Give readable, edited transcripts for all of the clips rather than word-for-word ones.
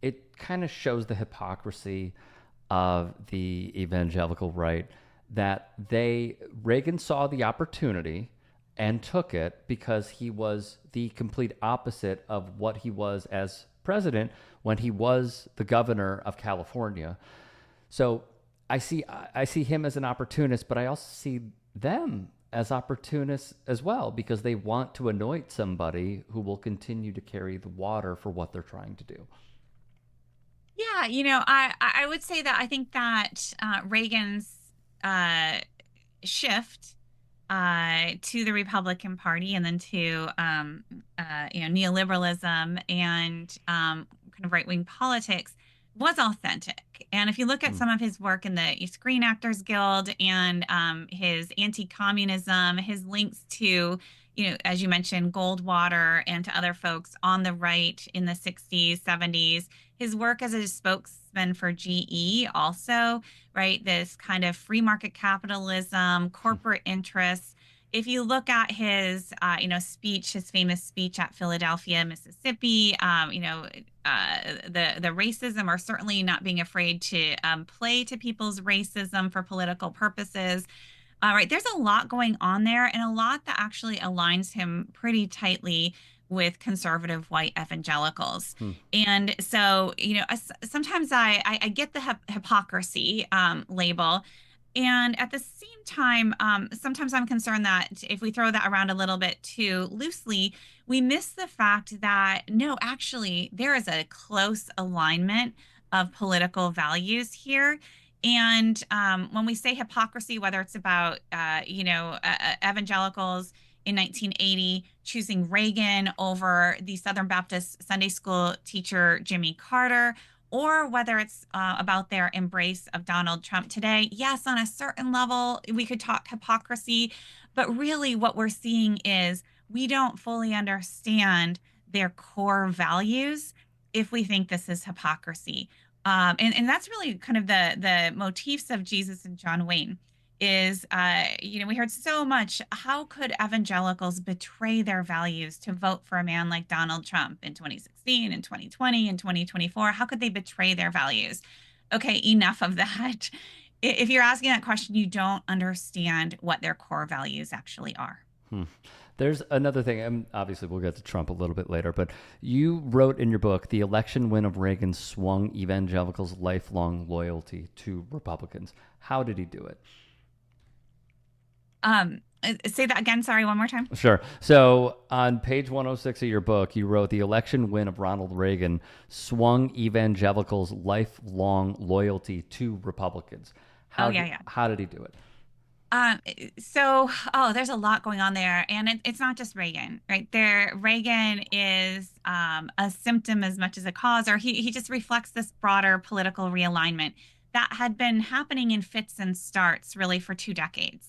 it kind of shows the hypocrisy of the evangelical right, that Reagan saw the opportunity and took it because he was the complete opposite of what he was as president when he was the governor of California. So I see him as an opportunist, but I also see them as opportunists as well, because they want to anoint somebody who will continue to carry the water for what they're trying to do. Yeah, I would say that I think that Reagan's uh, shift to the Republican Party and then to neoliberalism and kind of right wing politics was authentic. And if you look at Hmm. some of his work in the Screen Actors Guild and his anti-communism, his links to, as you mentioned, Goldwater and to other folks on the right in the 60s, 70s, his work as a spokesman for GE also, right? This kind of free market capitalism, corporate interests. If you look at his, speech, his famous speech at Philadelphia, Mississippi, the racism, or certainly not being afraid to play to people's racism for political purposes. Right, there's a lot going on there, and a lot that actually aligns him pretty tightly with conservative white evangelicals. Hmm. And so, sometimes I get the hypocrisy label. And at the same time, sometimes I'm concerned that if we throw that around a little bit too loosely, we miss the fact that no, actually, there is a close alignment of political values here. And when we say hypocrisy, whether it's about, evangelicals in 1980 choosing Reagan over the Southern Baptist Sunday school teacher Jimmy Carter, or whether it's about their embrace of Donald Trump today. Yes, on a certain level, we could talk hypocrisy, but really what we're seeing is we don't fully understand their core values if we think this is hypocrisy. And that's really kind of the motifs of Jesus and John Wayne is, we heard so much. How could evangelicals betray their values to vote for a man like Donald Trump in 2016 and 2020 and 2024? How could they betray their values? Okay, enough of that. If you're asking that question, you don't understand what their core values actually are. Hmm. There's another thing, and obviously we'll get to Trump a little bit later, but you wrote in your book, the election win of Reagan swung evangelicals' lifelong loyalty to Republicans. How did he do it? Say that again. Sorry, one more time. Sure. So on page 106 of your book, you wrote the election win of Ronald Reagan swung evangelicals' lifelong loyalty to Republicans. Oh, yeah, yeah. How did he do it? Um, so, there's a lot going on there, and it's not just Reagan, right? Reagan is a symptom as much as a cause, or he just reflects this broader political realignment that had been happening in fits and starts really for 2 decades.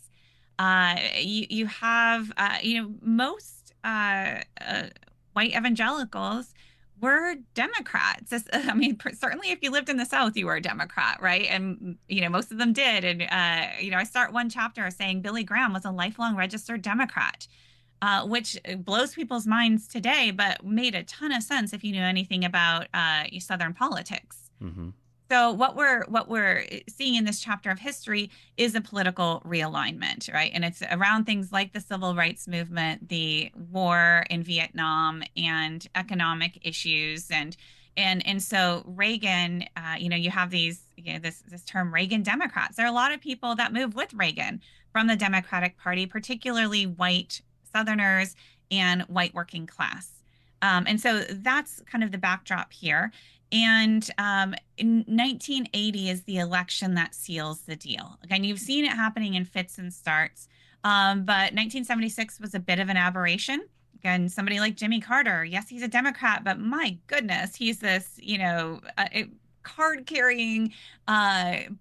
You have, most white evangelicals were Democrats. I mean, certainly if you lived in the South, you were a Democrat, right? And, most of them did. And, I start one chapter saying Billy Graham was a lifelong registered Democrat, which blows people's minds today, but made a ton of sense if you knew anything about Southern politics. Mm-hmm. So what we're seeing in this chapter of history is a political realignment, right? And it's around things like the civil rights movement, the war in Vietnam, and economic issues, and so Reagan, you have these, this term Reagan Democrats. There are a lot of people that move with Reagan from the Democratic Party, particularly white Southerners and white working class. And so that's kind of the backdrop here. And in 1980 is the election that seals the deal. Again, you've seen it happening in fits and starts, but 1976 was a bit of an aberration. Again, somebody like Jimmy Carter, yes, he's a Democrat, but my goodness, he's this, card carrying,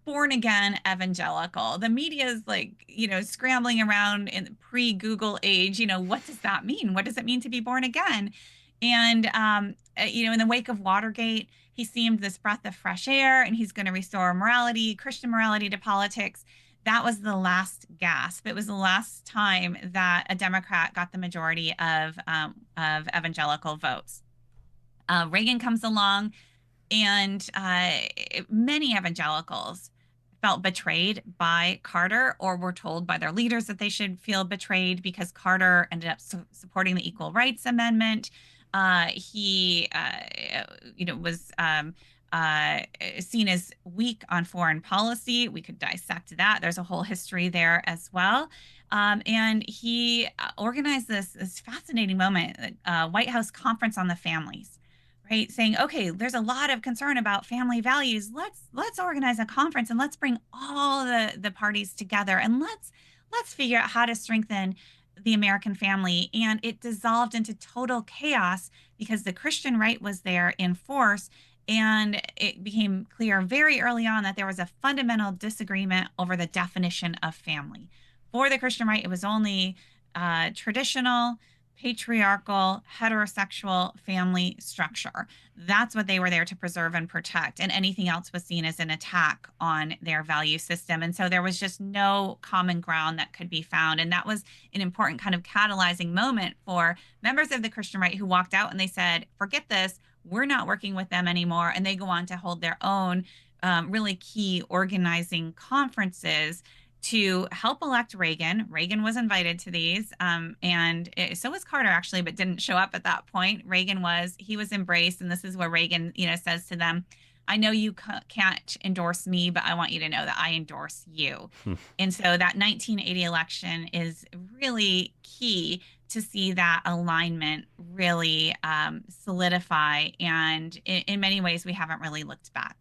born again evangelical. The media is like, scrambling around in the pre Google age. What does that mean? What does it mean to be born again? And, in the wake of Watergate, he seemed this breath of fresh air, and he's going to restore morality, Christian morality to politics. That was the last gasp. It was the last time that a Democrat got the majority of evangelical votes. Reagan comes along, And many evangelicals felt betrayed by Carter, or were told by their leaders that they should feel betrayed because Carter ended up supporting the Equal Rights Amendment. He, was uh, seen as weak on foreign policy. We could dissect that. There's a whole history there as well. And he organized this fascinating moment, White House Conference on the Families, right? Saying, okay, there's a lot of concern about family values. Let's organize a conference and let's bring all the parties together, and let's figure out how to strengthen the American family. And it dissolved into total chaos because the Christian right was there in force. And it became clear very early on that there was a fundamental disagreement over the definition of family. For the Christian right, it was only traditional, patriarchal, heterosexual family structure. That's what they were there to preserve and protect. And anything else was seen as an attack on their value system. And so there was just no common ground that could be found. And that was an important kind of catalyzing moment for members of the Christian right who walked out and they said, forget this, we're not working with them anymore. And they go on to hold their own really key organizing conferences to help elect Reagan. Reagan was invited to these, so was Carter actually, but didn't show up at that point. He was embraced, and this is where Reagan, says to them, "I know you can't endorse me, but I want you to know that I endorse you." And so that 1980 election is really key to see that alignment really solidify. And in many ways, we haven't really looked back.